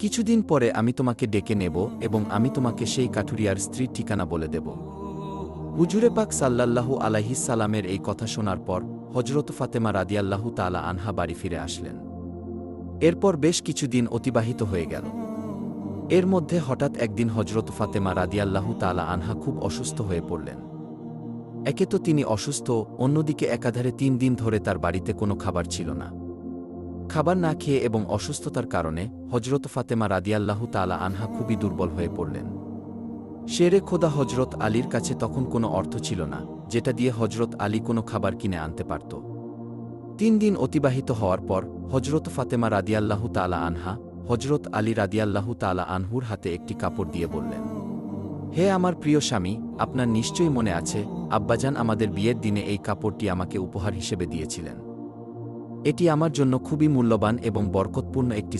কিছুদিন পরে আমি তোমাকে ডেকে নেব এবং আমি তোমাকে সেই কাঠুরিয়ার স্ত্রীর ঠিকানা বলে দেব। হুজুরে পাক সাল্লাল্লাহু আলাইহিস সালামের এই কথা শোনার পর হযরত ফাতেমা রাদিয়াল্লাহু তাআলা আনহা বাড়ি ফিরে আসলেন। এরপর বেশ কিছুদিন অতিবাহিত হয়ে গেল। এর মধ্যে হঠাৎ একদিন হযরত ফাতেমা রাদিয়াল্লাহু তাআলা আনহা খুব অসুস্থ হয়ে পড়লেন। একে তো তিনি অসুস্থ, অন্যদিকে একাধারে ৩ দিন ধরে তার বাড়িতে কোনো খাবার ছিল না। খাবার না খেয়ে এবং অসুস্থতার কারণে হযরত ফাতেমা রাদিয়াল্লাহু তাআলা আনহা খুবই দুর্বল হয়ে পড়লেন। শেরে খোদা হযরত আলীর কাছে তখন কোনো অর্থ ছিল না, যেটা দিয়ে হযরত আলী কোনো খাবার কিনে আনতে পারত। ৩ দিন অতিবাহিত হওয়ার পর হযরত ফাতেমা রাদিয়াল্লাহু তাআলা আনহা হযরত আলী রাদিয়াল্লাহু তাআলা আনহুর হাতে একটি কাপড় দিয়ে বললেন, হে আমার প্রিয় স্বামী, আপনার নিশ্চয়ই মনে আছে আব্বাজান আমাদের বিয়ের দিনে এই কাপড়টি আমাকে উপহার হিসেবে দিয়েছিলেন। এটি আমার জন্য খুবই মূল্যবান এবং বরকতপূর্ণ একটি